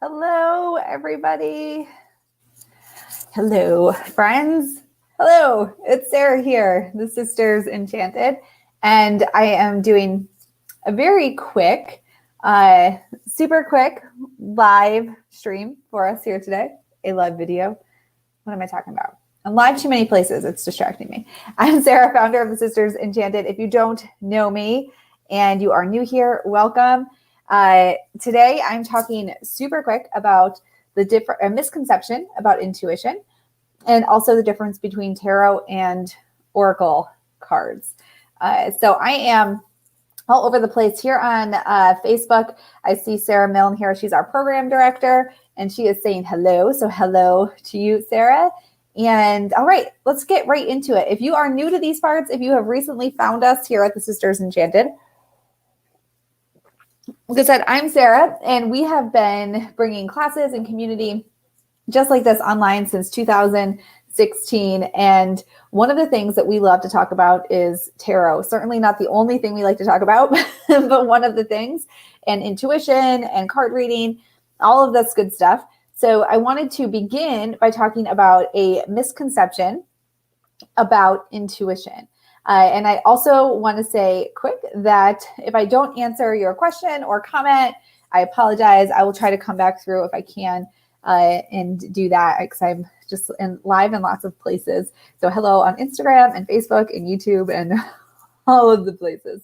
Hello, everybody. Hello, friends. Hello, it's Sarah here, the Sisters Enchanted, and I am doing a very quick, super quick live stream for us here today, a live video. What am I talking about? I'm live too many places. It's distracting me. I'm Sarah, founder of the Sisters Enchanted. If you don't know me and you are new here, welcome. Today, I'm talking super quick about a misconception about intuition and also the difference between tarot and oracle cards. So I am all over the place here on Facebook. I see Sarah Milne here. She's our program director, and she is saying hello. So hello to you, Sarah. And all right, let's get right into it. If you are new to these parts, if you have recently found us here at the Sisters Enchanted, like I said, I'm Sarah, and we have been bringing classes and community just like this online since 2016. And one of the things that we love to talk about is tarot. Certainly not the only thing we like to talk about, but one of the things, and intuition and card reading, all of this good stuff. So I wanted to begin by talking about a misconception about intuition. And I also want to say quick that if I don't answer your question or comment, I apologize. I will try to come back through if I can and do that because I'm just live in lots of places. So hello on Instagram and Facebook and YouTube and all of the places.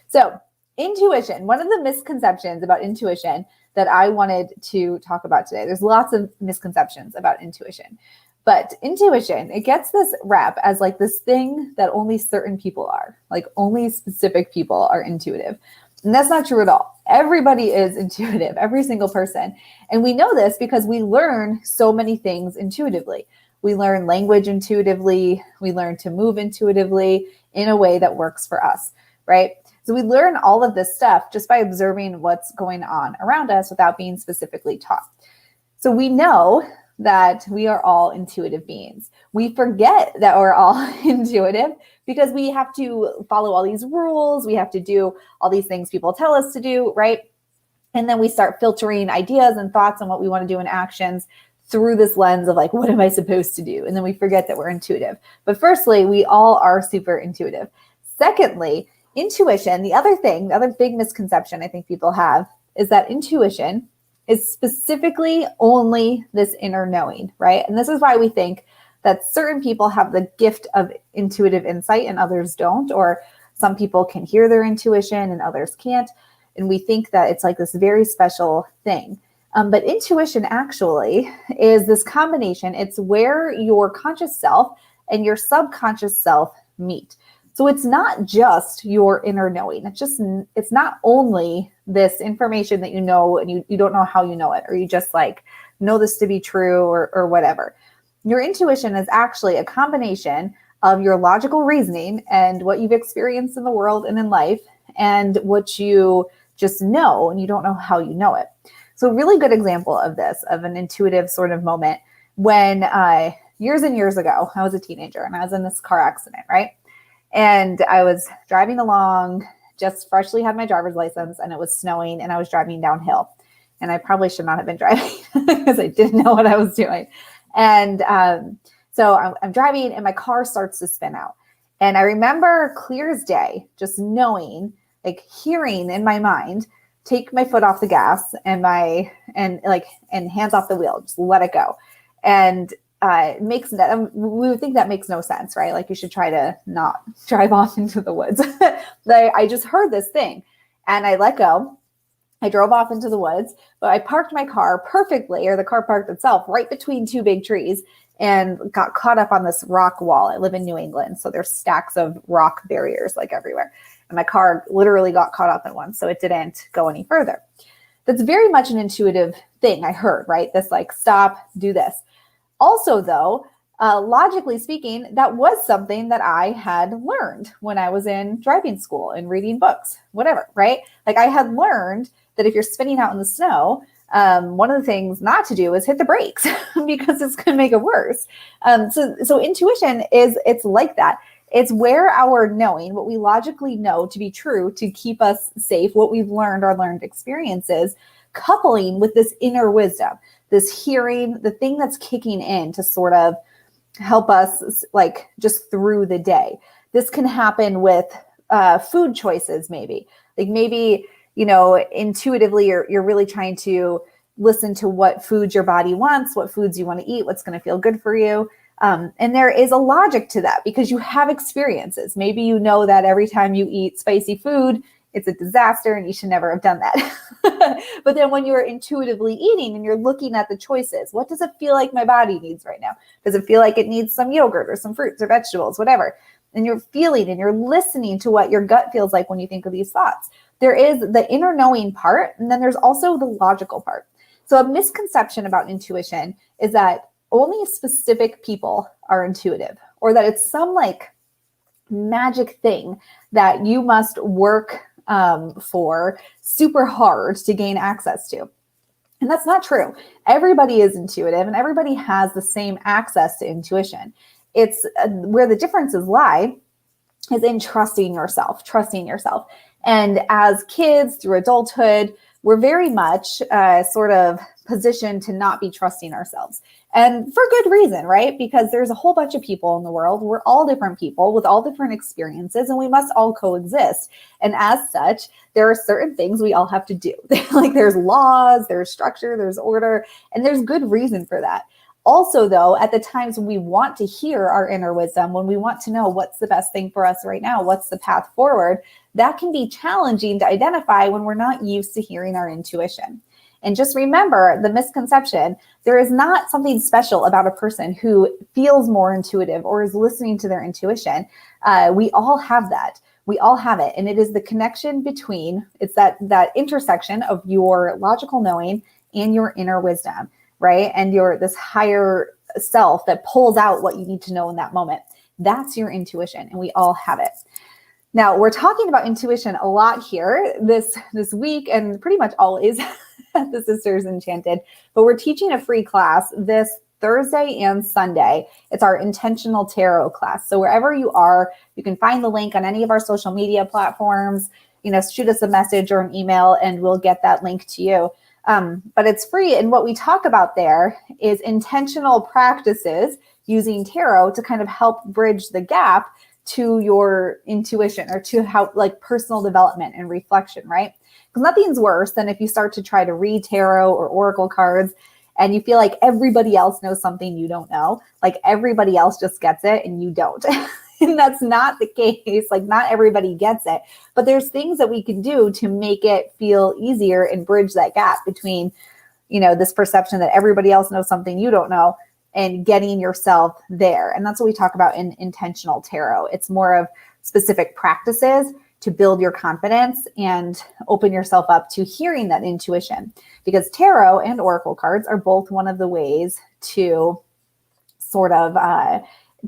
So intuition, one of the misconceptions about intuition that I wanted to talk about today. There's lots of misconceptions about intuition. But intuition, it gets this rap as like this thing that only certain people are, like only specific people are intuitive. And that's not true at all. Everybody is intuitive, every single person. And we know this because we learn so many things intuitively. We learn language intuitively. We learn to move intuitively in a way that works for us, right? So we learn all of this stuff just by observing what's going on around us without being specifically taught. So we know that we are all intuitive beings. We forget that we're all intuitive because we have to follow all these rules. We have to do all these things people tell us to do, right? And then we start filtering ideas and thoughts on what we want to do and actions through this lens of like, what am I supposed to do? And then we forget that we're intuitive. But firstly, we all are super intuitive. Secondly, intuition, the other big misconception I think people have is that intuition is specifically only this inner knowing, right? And this is why we think that certain people have the gift of intuitive insight and others don't, or some people can hear their intuition and others can't. And we think that it's like this very special thing. But intuition actually is this combination. It's where your conscious self and your subconscious self meet. So it's not just your inner knowing. It's not only this information that you know and you don't know how you know it, or you just like know this to be true or whatever. Your intuition is actually a combination of your logical reasoning and what you've experienced in the world and in life and what you just know and you don't know how you know it. So a really good example of this, of an intuitive sort of moment, when years and years ago, I was a teenager and I was in this car accident, right? And I was driving along, just freshly had my driver's license, and it was snowing, and I was driving downhill. And I probably should not have been driving because I didn't know what I was doing. And so I'm driving, and my car starts to spin out. And I remember clear as day, just knowing, like hearing in my mind, take my foot off the gas and hands off the wheel, just let it go. And we would think that makes no sense, right? Like you should try to not drive off into the woods. I just heard this thing and I let go. I drove off into the woods, but I parked my car perfectly, or the car parked itself right between two big trees, and got caught up on this rock wall. I live in New England, so there's stacks of rock barriers like everywhere. And my car literally got caught up in one, so it didn't go any further. That's very much an intuitive thing I heard, right? This like, stop, do this. Also, though, logically speaking, that was something that I had learned when I was in driving school and reading books, whatever, right? Like I had learned that if you're spinning out in the snow, one of the things not to do is hit the brakes because it's going to make it worse. So intuition it's like that. It's where our knowing, what we logically know to be true to keep us safe, what we've learned, our learned experiences, coupling with this inner wisdom, this hearing, the thing that's kicking in to sort of help us like just through the day. This can happen with food choices, maybe. Like maybe, intuitively you're really trying to listen to what foods your body wants, what foods you want to eat, what's going to feel good for you. And there is a logic to that because you have experiences. Maybe you know that every time you eat spicy food, it's a disaster and you should never have done that. But then when you're intuitively eating and you're looking at the choices, what does it feel like my body needs right now? Does it feel like it needs some yogurt or some fruits or vegetables, whatever? And you're feeling and you're listening to what your gut feels like when you think of these thoughts. There is the inner knowing part, and then there's also the logical part. So a misconception about intuition is that only specific people are intuitive, or that it's some like magic thing that you must work for super hard to gain access to. And that's not true. Everybody is intuitive and everybody has the same access to intuition. It's where the differences lie is in trusting yourself. And as kids through adulthood, we're very much sort of positioned to not be trusting ourselves. And for good reason, right? Because there's a whole bunch of people in the world. We're all different people with all different experiences, and we must all coexist. And as such, there are certain things we all have to do. Like there's laws, there's structure, there's order, and there's good reason for that. Also, though, at the times when we want to hear our inner wisdom, when we want to know what's the best thing for us right now, what's the path forward, that can be challenging to identify when we're not used to hearing our intuition. And just remember the misconception, there is not something special about a person who feels more intuitive or is listening to their intuition. We all have that. We all have it. And it is the connection between, it's that intersection of your logical knowing and your inner wisdom, right? And your this higher self that pulls out what you need to know in that moment. That's your intuition, and we all have it. Now, we're talking about intuition a lot here this week, and pretty much always at the Sisters Enchanted, but we're teaching a free class this Thursday and Sunday. It's our intentional tarot class. So wherever you are, you can find the link on any of our social media platforms, shoot us a message or an email and we'll get that link to you. But it's free. And what we talk about there is intentional practices using tarot to kind of help bridge the gap to your intuition or to how like personal development and reflection, right? Because nothing's worse than if you start to try to read tarot or oracle cards and you feel like everybody else knows something you don't know, like everybody else just gets it and you don't. And that's not the case. Like not everybody gets it, but there's things that we can do to make it feel easier and bridge that gap between, this perception that everybody else knows something you don't know and getting yourself there. And that's what we talk about in intentional tarot. It's more of specific practices to build your confidence and open yourself up to hearing that intuition, because tarot and oracle cards are both one of the ways to sort of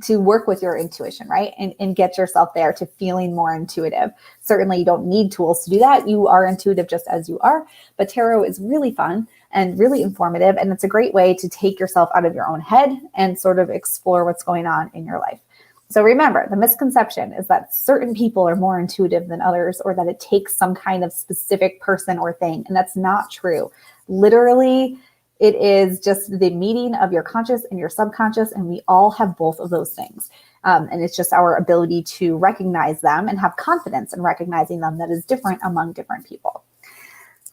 to work with your intuition, right? And get yourself there to feeling more intuitive. Certainly you don't need tools to do that. You are intuitive just as you are, but tarot is really fun and really informative. And it's a great way to take yourself out of your own head and sort of explore what's going on in your life. So remember, the misconception is that certain people are more intuitive than others, or that it takes some kind of specific person or thing. And that's not true. Literally, it is just the meeting of your conscious and your subconscious, and we all have both of those things. And it's just our ability to recognize them and have confidence in recognizing them that is different among different people.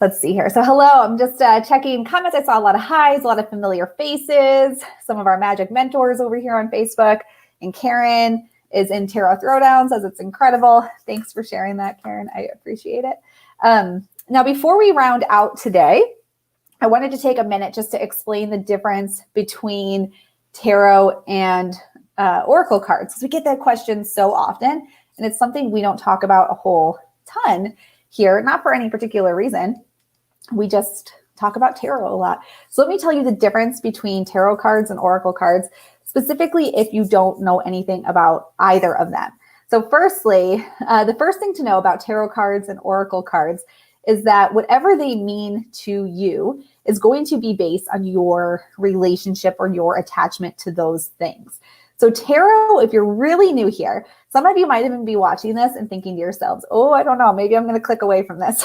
Let's see here. So hello, I'm just checking comments. I saw a lot of highs, a lot of familiar faces, some of our magic mentors over here on Facebook. And Karen is in Tarot Throwdown, says it's incredible. Thanks for sharing that, Karen. I appreciate it. Now, before we round out today, I wanted to take a minute just to explain the difference between tarot and oracle cards, because we get that question so often, and it's something we don't talk about a whole ton here, not for any particular reason. We just talk about tarot a lot. So let me tell you the difference between tarot cards and oracle cards, specifically if you don't know anything about either of them. So firstly, the first thing to know about tarot cards and oracle cards is that whatever they mean to you is going to be based on your relationship or your attachment to those things. So tarot, if you're really new here, some of you might even be watching this and thinking to yourselves, oh, I don't know, maybe I'm going to click away from this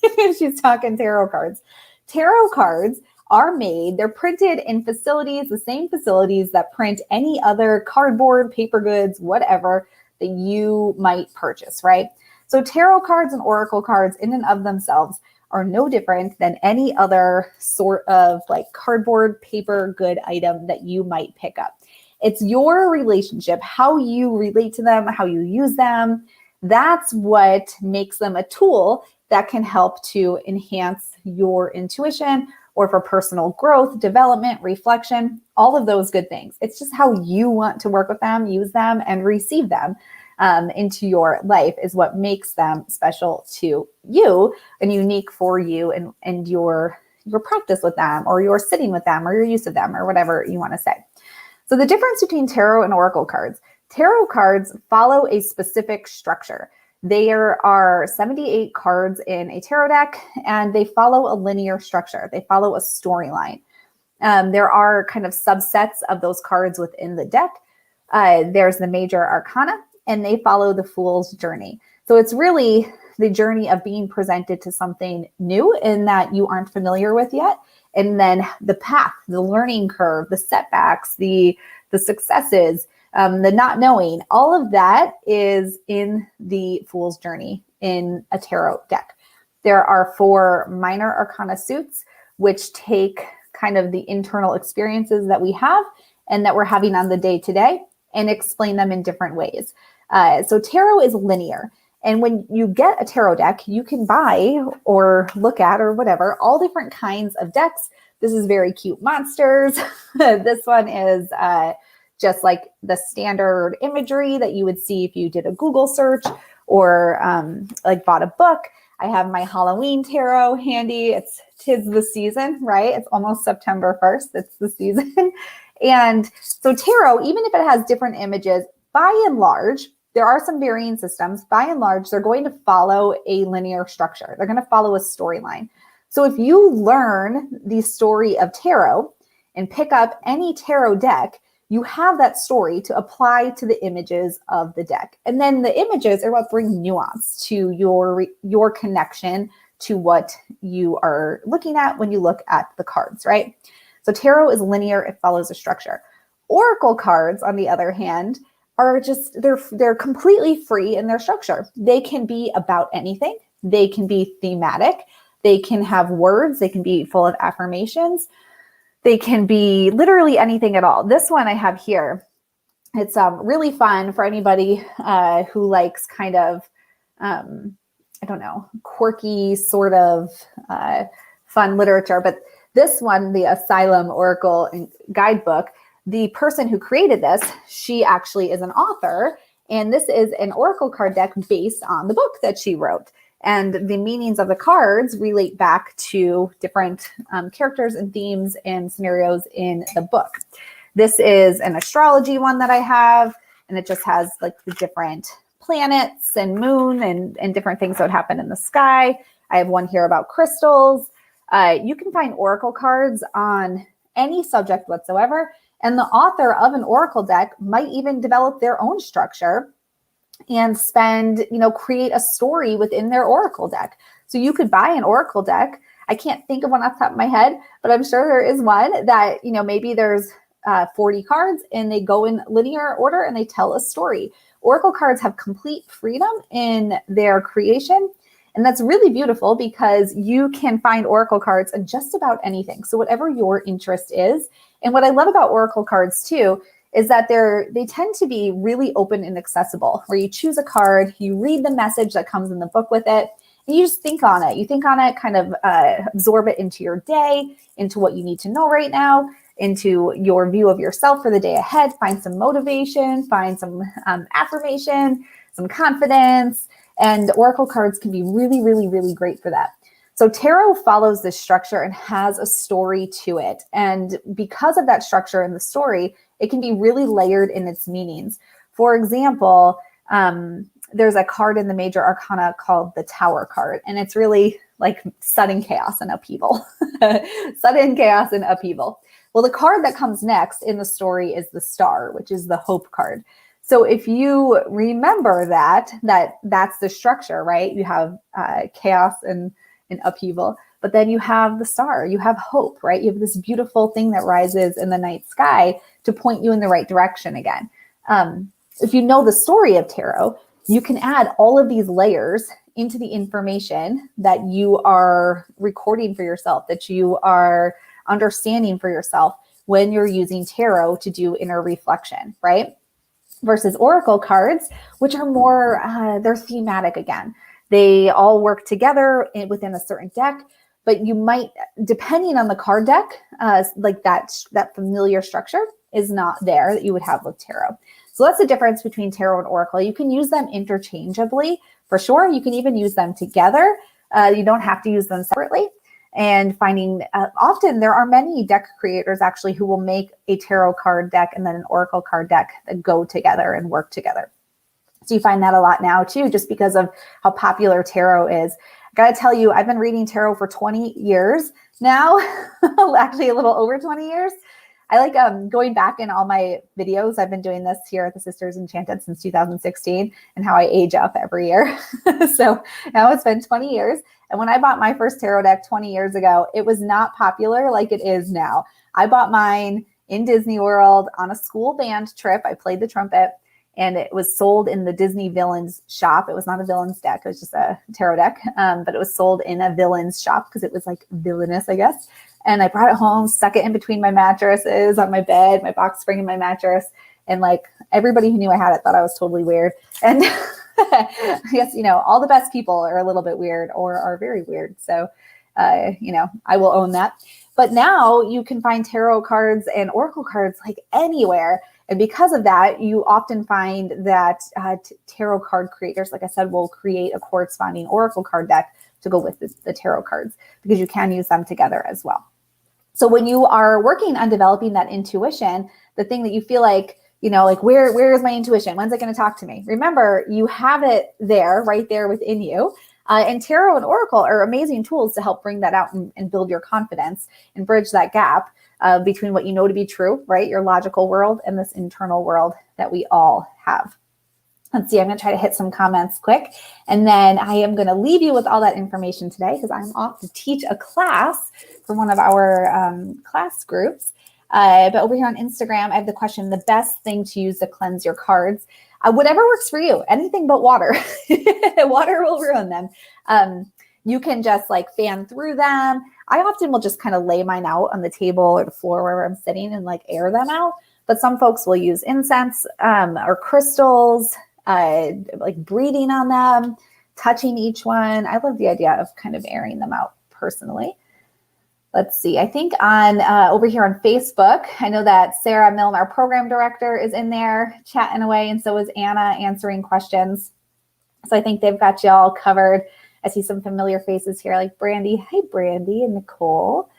if she's talking tarot cards. Tarot cards are made, they're printed in facilities, the same facilities that print any other cardboard, paper goods, whatever that you might purchase, right? So tarot cards and oracle cards in and of themselves are no different than any other sort of like cardboard, paper, good item that you might pick up. It's your relationship, how you relate to them, how you use them. That's what makes them a tool that can help to enhance your intuition or for personal growth, development, reflection, all of those good things. It's just how you want to work with them, use them, and receive them into your life is what makes them special to you and unique for you and your practice with them, or your sitting with them, or your use of them, or whatever you want to say. So the difference between tarot and oracle cards: tarot cards follow a specific structure. There are 78 cards in a tarot deck, and they follow a linear structure. They follow a storyline. There are kind of subsets of those cards within the deck. There's the major arcana, and they follow the Fool's journey. So it's really the journey of being presented to something new and that you aren't familiar with yet. And then the path, the learning curve, the setbacks, the successes, the not knowing, all of that is in the Fool's journey in a tarot deck. There are 4 minor arcana suits, which take kind of the internal experiences that we have and that we're having on the day to day and explain them in different ways. So tarot is linear. And when you get a tarot deck, you can buy or look at or whatever, all different kinds of decks. This is very cute monsters. This one is just like the standard imagery that you would see if you did a Google search or like bought a book. I have my Halloween tarot handy. Tis the season, right? It's almost September 1st. It's the season. And so tarot, even if it has different images, by and large, there are some varying systems. By and large, they're going to follow a linear structure. They're going to follow a storyline. So if you learn the story of tarot and pick up any tarot deck, you have that story to apply to the images of the deck. And then the images are what bring nuance to your connection to what you are looking at when you look at the cards, right? So tarot is linear, it follows a structure. Oracle cards, on the other hand, are just, they're completely free in their structure. They can be about anything. They can be thematic. They can have words. They can be full of affirmations. They can be literally anything at all. This one I have here, it's really fun for anybody who likes kind of, quirky sort of fun literature. But this one, the Asylum Oracle Guidebook, the person who created this, she actually is an author. And this is an oracle card deck based on the book that she wrote. And the meanings of the cards relate back to different characters and themes and scenarios in the book. This is an astrology one that I have, and it just has like the different planets and moon and different things that would happen in the sky. I have one here about crystals. You can find oracle cards on any subject whatsoever. And the author of an oracle deck might even develop their own structure and create a story within their oracle deck. So you could buy an oracle deck. I can't think of one off the top of my head, but I'm sure there is one that, maybe there's 40 cards and they go in linear order and they tell a story. Oracle cards have complete freedom in their creation. And that's really beautiful because you can find oracle cards in just about anything. So whatever your interest is. And what I love about oracle cards too is that they tend to be really open and accessible, where you choose a card, you read the message that comes in the book with it, and you just think on it. You think on it, kind of absorb it into your day, into what you need to know right now, into your view of yourself for the day ahead, find some motivation, find some affirmation, some confidence, and oracle cards can be really, really, really great for that. So tarot follows this structure and has a story to it. And because of that structure and the story, it can be really layered in its meanings. For example, there's a card in the major arcana called the Tower card, and it's really like sudden chaos and upheaval. Sudden chaos and upheaval. Well, the card that comes next in the story is the Star, which is the Hope card. So if you remember that's the structure, right? You have chaos and upheaval. but then you have the star, you have hope, right? You have this beautiful thing that rises in the night sky to point you in the right direction again. If you know the story of tarot, you can add all of these layers into the information that you are recording for yourself, that you are understanding for yourself when you're using tarot to do inner reflection, right? Versus oracle cards, which are more, they're thematic again. They all work together within a certain deck, but you might, depending on the card deck, like that familiar structure is not there that you would have with tarot. So that's the difference between tarot and oracle. You can use them interchangeably for sure. You can even use them together. You don't have to use them separately. And finding, often there are many deck creators actually who will make a tarot card deck and then an oracle card deck that go together and work together. So you find that a lot now too, just because of how popular tarot is. I gotta tell you, I've been reading tarot for 20 years now, actually a little over 20 years. I like going back in all my videos. I've been doing this here at the Sisters Enchanted since 2016 and how I age up every year. So now it's been 20 years. And when I bought my first tarot deck 20 years ago, it was not popular like it is now. I bought mine in Disney World on a school band trip. I played the trumpet and it was sold in the Disney Villains shop. It was not a villains deck. It was just a tarot deck, but it was sold in a villains shop because it was like villainous, I guess. And I brought it home, stuck it in between my mattresses on my bed, my box spring in my mattress. And like everybody who knew I had it thought I was totally weird. And I guess, all the best people are a little bit weird or are very weird. So, I will own that. But now you can find tarot cards and oracle cards like anywhere. And because of that, you often find that tarot card creators, like I said, will create a corresponding oracle card deck to go with the tarot cards because you can use them together as well. So when you are working on developing that intuition, the thing that you feel like, where is my intuition? When's it going to talk to me? Remember, you have it there, right there within you. And tarot and oracle are amazing tools to help bring that out and build your confidence and bridge that gap between what you know to be true, right? Your logical world and this internal world that we all have. Let's see, I'm going to try to hit some comments quick. And then I am going to leave you with all that information today because I'm off to teach a class for one of our class groups. But over here on Instagram, I have the question, the best thing to use to cleanse your cards. Whatever works for you, anything but water. Water will ruin them. You can just like fan through them. I often will just kind of lay mine out on the table or the floor wherever I'm sitting and like air them out. But some folks will use incense or crystals, like breathing on them, touching each one. I love the idea of kind of airing them out personally. Let's see. I think on over here on Facebook, I know that Sarah Milne, our program director, is in there chatting away, and so is Anna answering questions. So I think they've got you all covered. I see some familiar faces here like Brandy. Hi, Brandy and Nicole.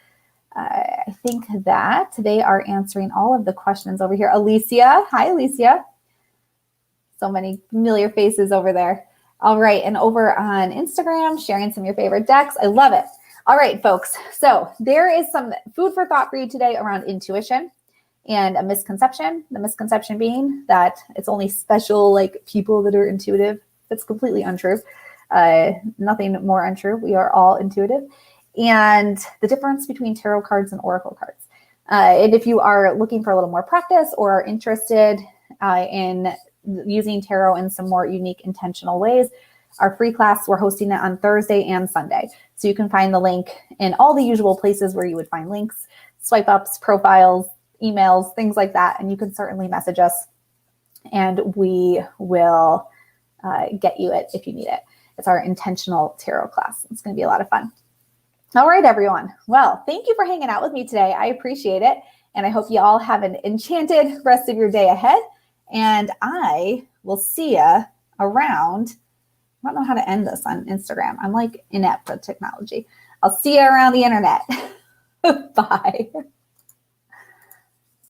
I think that they are answering all of the questions over here. Alicia. Hi, Alicia. So many familiar faces over there. All right. And over on Instagram, sharing some of your favorite decks. I love it. All right, folks. So there is some food for thought for you today around intuition and a misconception. The misconception being that it's only special like people that are intuitive. That's completely untrue. Nothing more untrue. We are all intuitive. And the difference between tarot cards and oracle cards. And if you are looking for a little more practice or are interested in using tarot in some more unique, intentional ways, our free class, we're hosting it on Thursday and Sunday. So you can find the link in all the usual places where you would find links, swipe ups, profiles, emails, things like that. And you can certainly message us and we will get you it if you need it. It's our intentional tarot class. It's going to be a lot of fun. All right, everyone. Well, thank you for hanging out with me today. I appreciate it. And I hope you all have an enchanted rest of your day ahead. And I will see you around. I don't know how to end this on Instagram. I'm like inept with technology. I'll see you around the internet. Bye.